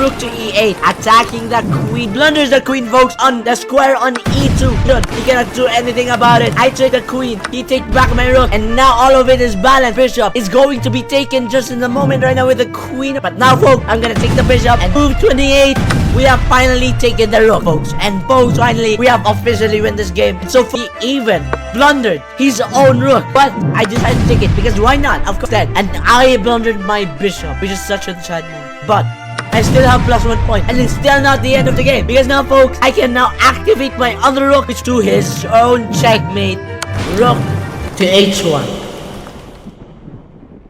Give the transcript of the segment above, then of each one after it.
rook to e8, attacking the queen. Blunders the queen, folks, on the square on e2. He cannot do anything about it. I take the queen. He takes back my rook. And now all of it is balanced. Bishop is going to be taken just in the moment right now with the queen. But now, folks, I'm gonna take the bishop and move 28. We have finally taken the rook, folks. And folks, finally, we have officially win this game. And so he even blundered his own rook. But I decided to take it because why not? Of course, that. And I blundered my bishop, which is such a sad move. But I still have +1 point. And it's still not the end of the game. Because now, folks, I can now activate my other rook, which to his own checkmate. Rook to h1.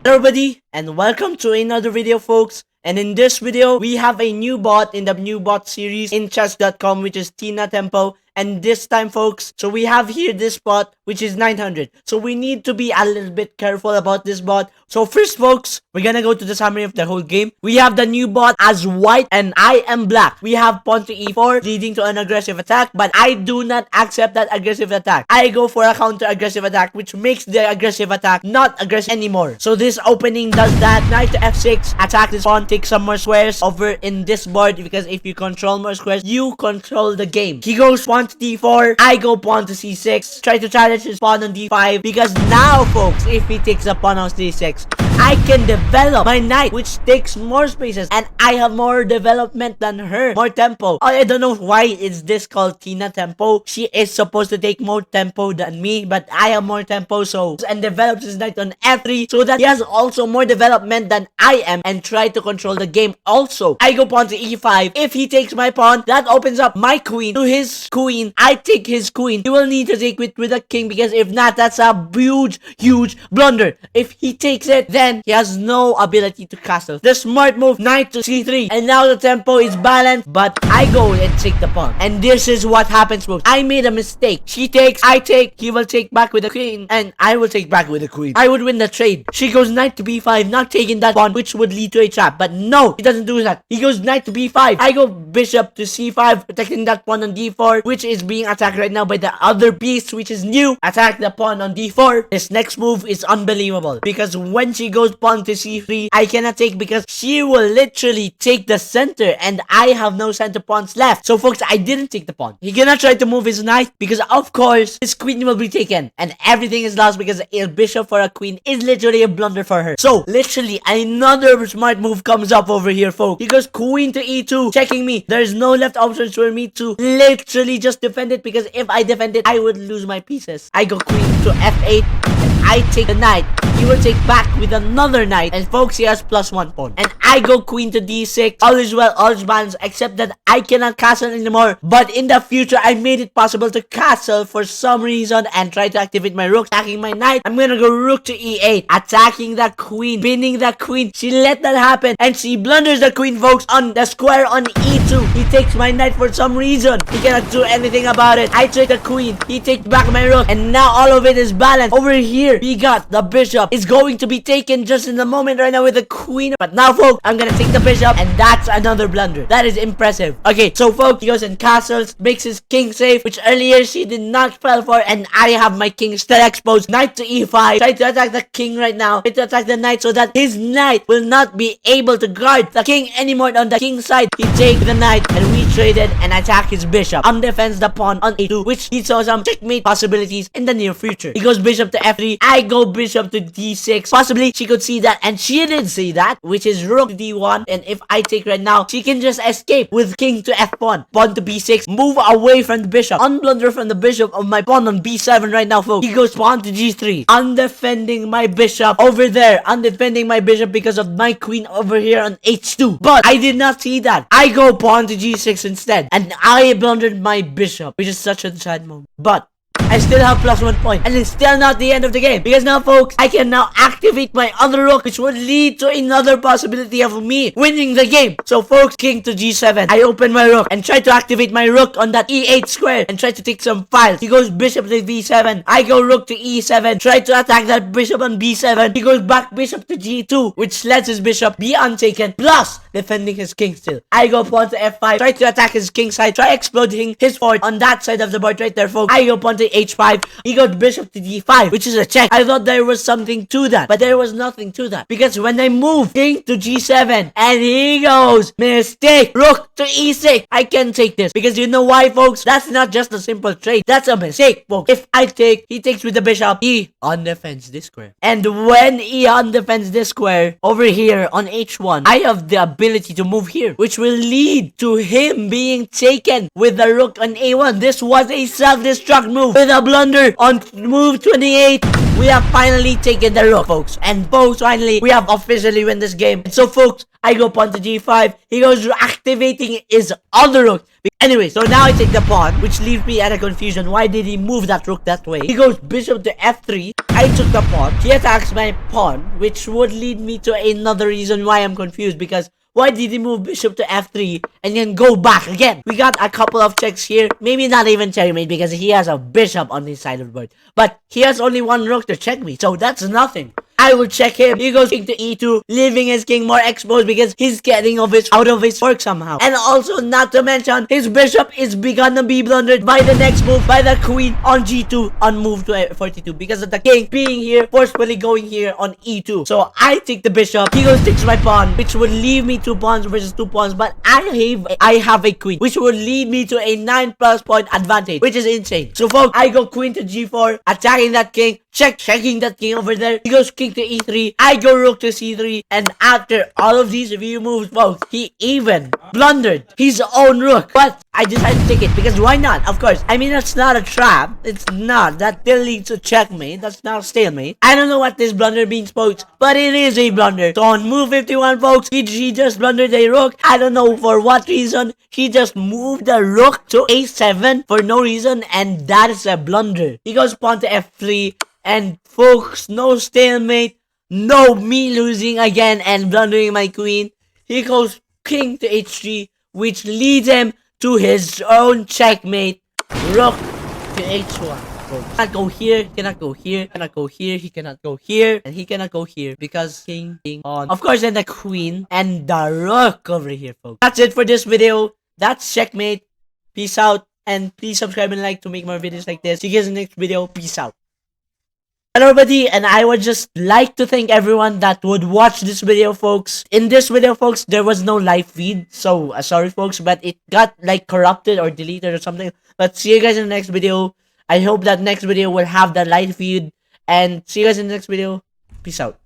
Hello everybody, and welcome to another video, folks. And in this video, we have a new bot in the new bot series in chess.com, which is Tina Tempo. And this time, folks, so we have here this bot, which is 900. So we need to be a little bit careful about this bot. So first, folks, we're gonna go to the summary of the whole game. We have the new bot as white and I am black. We have pawn to e4 leading to an aggressive attack, but I do not accept that aggressive attack. I go for a counter aggressive attack, which makes the aggressive attack not aggressive anymore. So this opening does that. Knight to f6, attack this pawn, take some more squares over in this board, because if you control more squares, you control the game. He goes pawn to d4, I go pawn to c6, try to challenge his pawn on d5, because now, folks, if he takes the pawn on c6, I can develop my knight, which takes more spaces, and I have more development than her, more tempo. I don't know why is this called Tina Tempo. She is supposed to take more tempo than me, but I have more tempo, so, and develops his knight on f3, so that he has also more development than I am, and try to control the game also. I go pawn to e5. If he takes my pawn, that opens up my queen to his queen. I take his queen. He will need to take it with a king, because if not, that's a huge blunder. If he takes it, then he has no ability to castle. The smart move, knight to c3, and now the tempo is balanced, but I go and take the pawn. And this is what happens, folks. I made a mistake. She takes, I take, he will take back with the queen, and I will take back with the queen. I would win the trade. She goes knight to b5, not taking that pawn, which would lead to a trap, but no, he doesn't do that. He goes knight to b5. I go bishop to c5, protecting that pawn on d4, which is being attacked right now by the other piece, which is new. Attack the pawn on d4. This next move is unbelievable, because when she goes pawn to c3, I cannot take, because she will literally take the center, and I have no center pawns left. So, folks, I didn't take the pawn. He cannot try to move his knight, because of course his queen will be taken, and everything is lost, because a bishop for a queen is literally a blunder for her. So literally another smart move comes up over here, folks. He goes queen to e2, checking me. There's no left options for me to literally just defend it, because if I defend it, I would lose my pieces. I go queen to f8, and I take the knight. He will take back with another knight, and folks, he has +1 pawn. And I go queen to d6. All is well, all is balanced, except that I cannot castle anymore. But in the future, I made it possible to castle for some reason, and try to activate my rook, attacking my knight. I'm gonna go rook to e8, attacking the queen, pinning the queen. She let that happen, and she blunders the queen, folks, on the square on e2. He takes my knight for some reason. He cannot do anything about it. I take the queen. He takes back my rook, and now all of it is balanced. Over here, we got the bishop. Is going to be taken just in the moment right now with the queen. But now, folks, I'm gonna take the bishop, and that's another blunder. That is impressive. Okay, so, folks, he goes and castles, makes his king safe, which earlier she did not fall for, and I have my king still exposed. Knight to e5. Try to attack the king right now. Try to attack the knight so that his knight will not be able to guard the king anymore on the king's side. He takes the knight, and we traded and attack his bishop. Defends the pawn on a2, which he saw some checkmate possibilities in the near future. He goes bishop to f3. I go bishop to d6. Possibly she could see that, and she did see that, which is rook to d1. And if I take right now, she can just escape with king to f pawn, pawn to b6, move away from the bishop, unblunder from the bishop of my pawn on b7 right now, folks. He goes pawn to g3, undefending my bishop over there, undefending my bishop because of my queen over here on h2. But I did not see that. I go pawn to g6 instead, and I blundered my bishop, which is such a sad move. But I still have +1 point, and it's still not the end of the game, because now, folks, I can now activate my other rook, which would lead to another possibility of me winning the game. So, folks, king to g7. I open my rook and try to activate my rook on that e8 square and try to take some files. He goes bishop to b7. I go rook to e7. Try to attack that bishop on b7. He goes back bishop to g2, which lets his bishop be untaken, plus defending his king still. I go pawn to f5. Try to attack his king side. Try exploding his fort on that side of the board right there, folks. I go pawn to to h5. He goes bishop to d5, which is a check. I thought there was something to that, but there was nothing to that, because when I move king to g7 and he goes mistake, rook to e6, I can't take this, because you know why, folks? That's not just a simple trade, that's a mistake, folks. If I take, he takes with the bishop, he undefends this square, and when he undefends this square over here on h1, I have the ability to move here, which will lead to him being taken with the rook on a1. This was a self-destruct move. With a blunder on move 28, we have finally taken the rook, folks. And folks, finally, we have officially win this game. So, folks, I go pawn to g5. He goes activating his other rook. Anyway, so now I take the pawn, which leaves me at a confusion. Why did he move that rook that way? He goes bishop to f3. I took the pawn. He attacks my pawn, which would lead me to another reason why I'm confused. Because why did he move bishop to f3 and then go back again? We got a couple of checks here. Maybe not even checkmate, because he has a bishop on his side of the board. But he has only one rook to check me, so that's nothing. I will check him. He goes king to e2, leaving his king more exposed because he's getting out of his work somehow. And also, not to mention, his bishop is gonna be blundered by the next move by the queen on g2 on move to 42 because of the king being here, forcefully going here on e2. So I take the bishop. He goes takes my pawn, which would leave me 2 pawns versus 2 pawns. But I have a queen, which would lead me to a 9+ point advantage, which is insane. So folks, I go queen to g4, attacking that king. Checking that king over there. He goes king to e3. I go rook to c3. And after all of these few moves, folks, he even blundered his own rook. But I decided to take it because why not? Of course. I mean, that's not a trap. It's not. That still leads to checkmate. That's not a stalemate. I don't know what this blunder means, folks, but it is a blunder. So on move 51, folks, he just blundered a rook. I don't know for what reason. He just moved the rook to a7 for no reason, and that is a blunder. He goes pawn to f3. And folks, no stalemate, no me losing again and blundering my queen. He goes king to h3, which leads him to his own checkmate, rook to h1. Folks, cannot go here, cannot go here, cannot go here, he cannot go here, and he cannot go here because king on. Of course, then the queen and the rook over here, folks. That's it for this video. That's checkmate. Peace out, and please subscribe and like to make more videos like this. See you guys in the next video. Peace out. Hello everybody, and I would just like to thank everyone that would watch this video, folks. In this video, folks, there was no live feed, so sorry folks, but it got like corrupted or deleted or something. But see you guys in the next video. I hope that next video will have the live feed, and see you guys in the next video. Peace out.